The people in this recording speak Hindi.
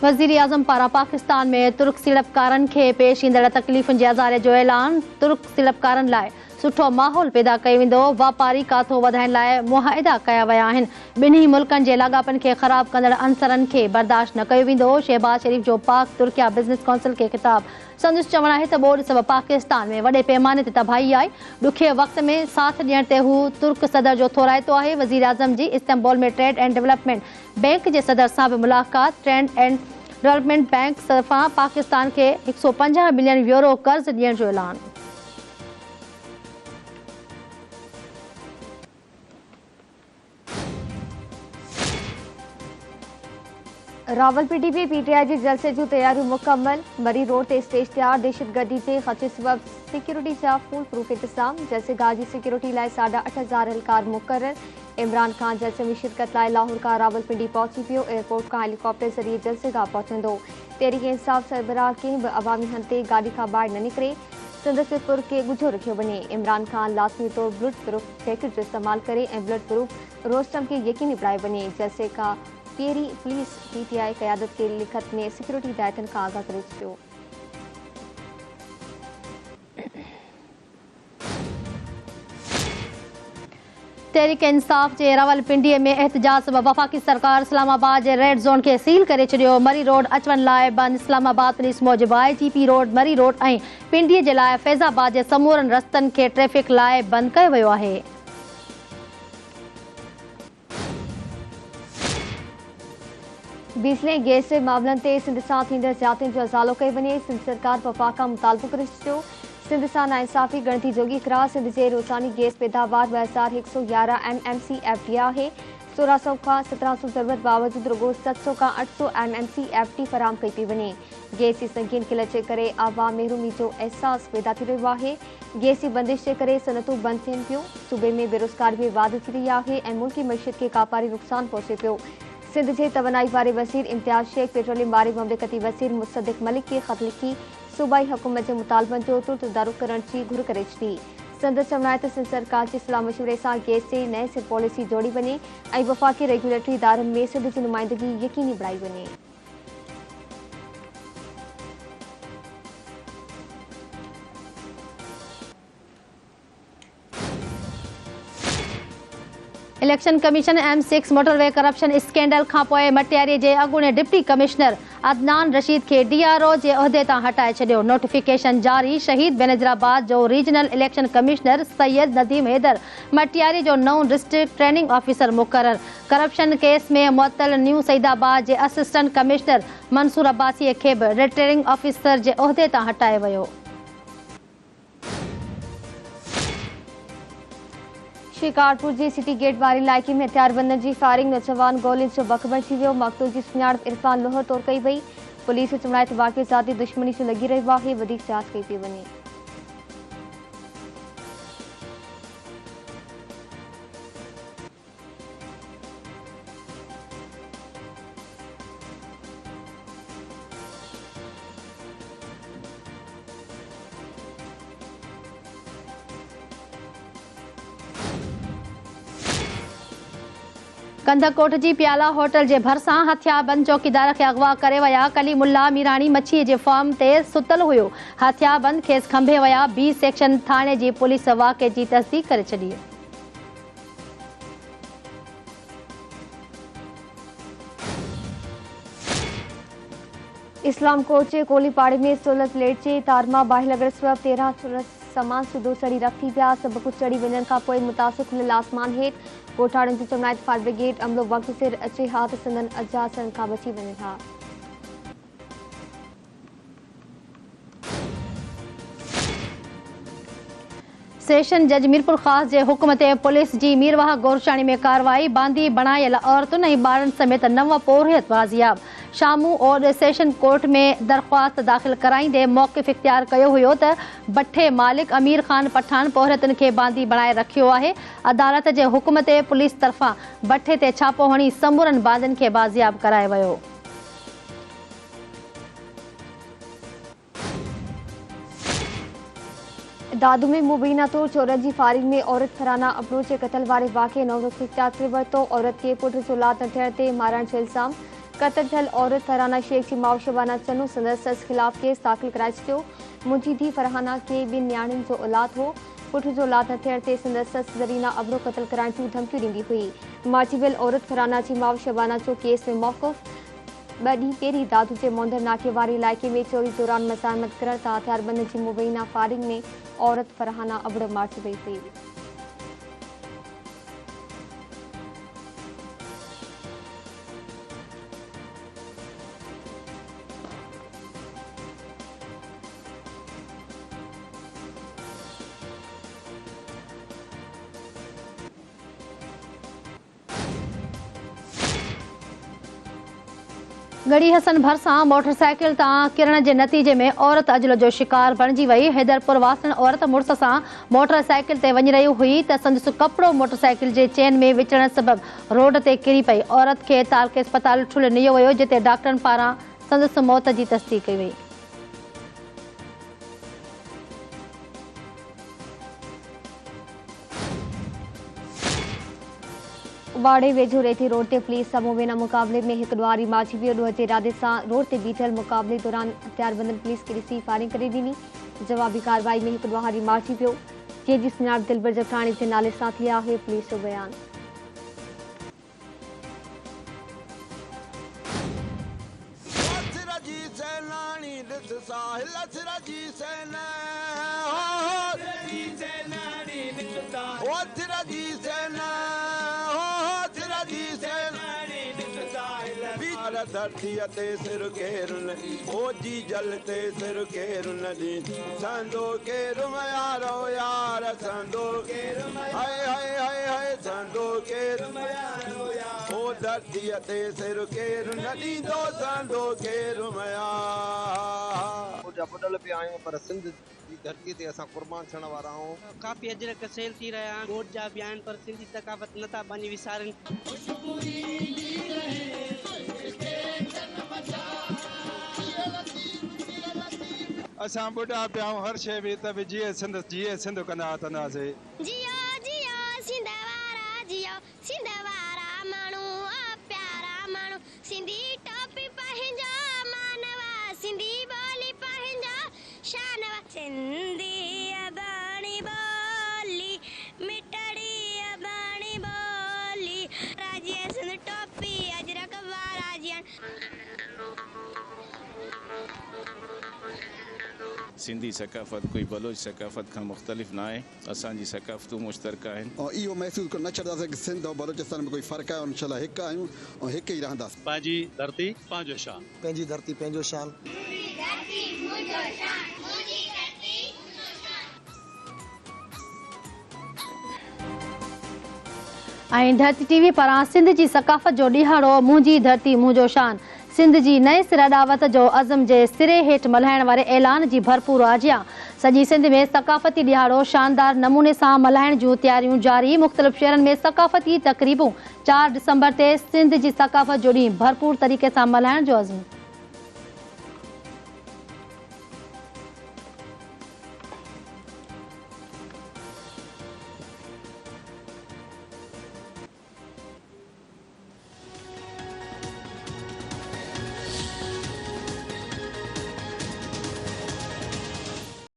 वज़ीर आज़म पारां पाकिस्तान में तुर्क सीड़पकारनि खे पेश ईंदड़ तकलीफ़ुनि जे हज़ारे जो ऐलान। तुर्क सीड़पकारनि लाइ सुठो माहौल पैदा कयो वेंदो। वापारी काथो वधाइण लाइ मुआहिदा कया विया आहिनि। ॿिन्ही मुल्कनि जे लाॻापनि खे ख़राब कंदड़ अंसरनि खे बर्दाश्त न कयो वेंदो। शहबाज शरीफ़ जो पाक तुर्किया बिज़नेस काउंसिल खे ख़िताब। संदसि चवणु आहे त ॿोॾि सबबि पाकिस्तान में वॾे पैमाने ते तबाही आई। ॾुखे वक़्त में साथ ॾियण ते हू तुर्क सदर जो थोराइतो आहे। वज़ीर आज़म जी इस्तांबुल में ट्रेड एंड डेवलपमेंट बैंक जे सदर सां बि मुलाक़ात। ट्रेड एंड डेवलपमेंट बैंक तरफ़ां पाकिस्तान खे 150 बिलियन यूरो कर्ज़ ॾियण जो ऐलान। रावलपिंडी में पीटीआई जे जलसे जूं तैयारियूं मुकम्मल। मरी रोड ते स्टेज तैयार। दहशतगर्दी जे ख़दशे सबब सिक्योरिटी जा फुल प्रूफ इंतजाम। जलसेगाह जी सिक्योरिटी लाइ 8,500 एहलकार मुक़रर। इमरान खान जलसे में शिरकत लाइ लाहौर खां रावलपिंडी पहुची पियो। एयरपोर्ट खां हेलीकॉप्टर ज़रिए जलसेगाह पहुचंदो। तहरीक इंसाफ़ सरबराह कंहिं बि अवामी हंधि गाॾी खां ॿाहिरि न निकिरे। संदसि पुर खे ॻुझो रखियो वञे। इमरान खान लाज़मी तौर बुलेट प्रूफ जैकेट जो इस्तेमालु करे ऐं बुलेट प्रूफ रोस्टम खे यकीनी बणाए वञे। जलसे खां पहिरीं पुलिस पीटीआई क़यादत खे लिखत में सिक्योरिटी हिदायतनि खां आगाह करे छॾियो। तहरीक इंसाफ़ जे रावलपिंडीअ में एहतजाज सबबि वफ़ाक़ी सरकार इस्लामाबाद जे रेड ज़ोन खे सील करे छॾियो। मरी रोड अचवञ लाइ बंदि। इस्लामाबाद पुलिस मूजिबि IGP रोड, मरी रोड ऐं पिंडीअ जे लाइ फैज़ाबाद जे समूरनि रस्तनि खे ट्रैफ़िक लाइ बंदि कयो वियो आहे। बिजली ऐं गैस जे मामलनि ते सिंध सां थींदड़ ज़्यादतियुनि जो अज़ालो कयो वञे। सिंध सरकार वफ़ाक़ खां मुतालबो करे छॾियो। सिंध सां नाइंसाफ़ी गणती जोगी इक़रार। सिंध जे रोज़ानी गैस पैदावार 2111 MMCFD आहे। 1600 खां 1700 ज़रूरत बावजूद रुगो 700 खां 800 MMCFD फराहम कई पई वञे। गैस जी संगीन किलत जे करे आवाम महरूमी जो अहसास पैदा थी रहियो आहे। गैस जी बंदिश जे करे सनतूं बंदि थियनि पियूं। सूबे में बेरोज़गारी में वाधि थी रही आहे ऐं मुल्की मईशत खे कापारी नुक़सान पहुचे पियो। सिंध जे तवानाई वारे वज़ीर इम्तियाज़ शेख पेट्रोलियम वारे ममलिकती वज़ीर मुसद्दिक़ मलिक खे ख़त लिखी सूबाई हुकूमत जे मुतालबनि जो तुर्त दारू करण जी घुर करे छॾी। संदसि चवणु आहे त सिंध सरकार जे सलाह मशवरे सां गैस जे नए सिर पॉलिसी जोड़ी वञे ऐं वफ़ाक़ी रेगुलेटरी इदारनि में सिंध जी नुमाइंदगी यकीनी बणाई वञे। Election commission M6 motorway corruption scandal खां पोइ मटियारी जे अॻूणे डिप्टी कमिश्नर अदनान रशीद खे DRO जे उहिदे तां हटाए छॾियो। नोटिफिकेशन जारी। शहीद बेनज़ीराबाद जो regional election commissioner Syed Nadeem Haider Matiari जो नओं डिस्ट्रिक्ट ट्रेनिंग ऑफिसर मुक़रर। करप्शन केस में मुअत्तल न्यू सईदाबाद जे असिस्टेंट कमिश्नर मंसूर अब्बासीअ खे बि रिटर्निंग ऑफिसर जे उहिदे तां हटाए वियो। शिकारपुर जे सिटी गेट वारे इलाइक़े में हथियारबंदनि जी फायरिंग नौजवान गोलियुनि जो बख़बर थी वियो। मक़तूल जी सुञाणप इरफान लोहर तौरु कई वई। पुलिस चवणु आहे त वाक़ियो ज़ाती दुश्मनी जो लॻी रहियो आहे। वधीक जांच कई पई वञे। कंधकोट जी प्याला होटल जे भरिसां हथियारबंद चौकीदार खे अगवा करे विया। कलीमुल्ला मीराणी मच्छीअ जे फार्म ते सुतल हुयो। हथियारबंद खेसि खंभे विया। B सेक्शन थाणे जी पुलिस वाक़े जी तस्दीक करे छॾी। इस्लाम कोट जे कोलीपाड़े में सोलर प्लेट जे तार मां बाहि लॻण सबबि 13 सामान सुधो सड़ी रख थी पिया। सभु कुझु चढ़ी वञण खां पोइ मुतासिर खुलियल आसमान हेठि कोठाड़ियुनि जो चवणु आहे त फायर ब्रिगेड अमलो वक़्त सिर अचे हा त संदन अजा सड़न खां बची वञनि हा। सेशन जज मीरपुर ख़ास जे हुक्म ते पुलिस जी मीरवाह गोरशाणी में कार्रवाई। बांदी बणायल औरतुनि ऐं ॿारनि समेत 9 पोरियत बाज़ियाब। शामू ओड सेशन कोर्ट में दरख़्वास्त दाख़िल कराईंदे मौक़िफ़ इख़्तियार कयो हुयो त भट्ठे मालिक अमीर ख़ान पठान पोरियतुनि खे बांदी बणाए रखियो आहे। अदालत जे हुक्म ते पुलिस तरफ़ां भट्ठे ते छापो हणी समूरनि बांदियुनि खे बाज़ियाब करायो वियो। दादू में मुबीना तौर चोरनि जी फायरिंग में औरत फराना अबरोच जे क़तल वारे वाक़े नौ रुख़ इख्तियार करे वरितो। औरत खे पुट जो औलाद न थियण ते मारण जो इल्ज़ाम। कतल थियल औरत फरहाना शेख जी माउ शबाना चन्नू संदसि सस खिलाफ केस दाख़िल कराए छॾियो। मुंहिंजी धीउ फरहाना खे 2 न्याणियुनि जो औलाद हो। पुट जो औलाद न थियण ते संदसि सस ज़रीना अबरो क़तल कराइण जूं धमकियूं ॾींदी हुई। मारिजी वियल औरत फरहाना जी माउ शबाना जो केस में मौक़ुफ़। 2 ॾींहं पहिरीं दादू जे मोंदर नाके वारे इलाइक़े में चोरी दौरान मज़ाहमत करण तां हथियारबंद जी मुबैना फायरिंग में औरत फरहाना अबरो मारिजी वई हुई। गड़ी हसन भरसां मोटरसाइकिल तां किरण जे नतीजे में औरत अजल जो शिकार बणिजी वई। हैदरपुर वासन औरत मुड़स सां मोटरसाइकिल ते वञी रही हुई त संदसि कपिड़ो मोटरसाइकिल जे चेन में विझण सबबि रोड ते किरी पई। औरत खे तालके अस्पताल ठुल नियो वियो, जिते डॉक्टरनि पारां संदसि मौत जी तस्दीक कई वई। वाड़े वेझो रेती रोड ते पुलिस सां मुबैना मुक़ाबले में हिकु ॾुआरी मारिजी वियो। ॾोह जे इरादे सां रोड ते बीठल मुक़ाबले दौरान हथियारबंदनि पुलिस खे ॾिसी फायरिंग करे ॾिनी। जवाबी कार्रवाई में हिकु ॾुआरी मारिजी वियो, जंहिंजी सुञाण दिलबर जगताणी जे नाले सां थी आहे। पुलिस जो बयान। धरती ते सिर केरुन ओजी जल ते सिर केरुन दी संदो केरु यारो यार संदो केरु हाय हाय हाय हाय संदो केरु यारो ओ धरती ते सिर केरुन दी दो संदो केरु यार ओजा बदल पे आयो पर सिंध की धरती ते असा कुर्बान थियण वारा आहियूं। काफ़ी अजर कसेल थी रहा गोट जा बयान पर सिंधी सकाफ़त नथा बनी विसारन। असां बुढ़ा पियाऊं हर शइ बि त बि जीअं सिंध कंदा हथंदासीं। जियो जियो सिंध वारा जियो सिंध वारा माण्हू प्यारा माण्हू सिंधी टोपी पंहिंजा मानवा सिंधी ॿोली पंहिंजा शानवा सिंधी अबाणी ॿोली मिठड़ी अबाणी ॿोली राजीअ सिंध टोपी अजरक वारा जियन। सिंधी सकाफ़त कोई बलोच सकाफ़त खां मुख़्तलिफ़ ना आहे। असांजी सकाफ़तूं मुश्तरका आहिनि और इहो महसूस न छॾंदासीं कि सिंध और बलोचिस्तान में कोई फ़र्क़ु आहे। इंशाअल्लाह हिकु आहियूं ऐं हिकु ई रहंदासीं। पंहिंजी धरती पंहिंजो शान, पंहिंजी धरती पंहिंजो शान। ऐं धरती टीवी पारां सिंध जी सकाफ़त जो ॾिहाड़ो मुंहिंजी धरती मुंहिंजो शान सिंध जी नए सिरा ॾावत जो अज़म जे सिरे हेठि मल्हाइण वारे ऐलान जी भरपूर आजियां। सॼी सिंध में सकाफ़ती ॾिहाड़ो शानदार नमूने सां मल्हाइण जूं तयारियूं जारी। मुख़्तलिफ़ शहरनि में सकाफ़ती तक़रीबूं। 4 डिसंबर ते सिंध जी सकाफ़त जो ॾींहुं भरपूर तरीक़े सां मल्हाइण जो अज़्म।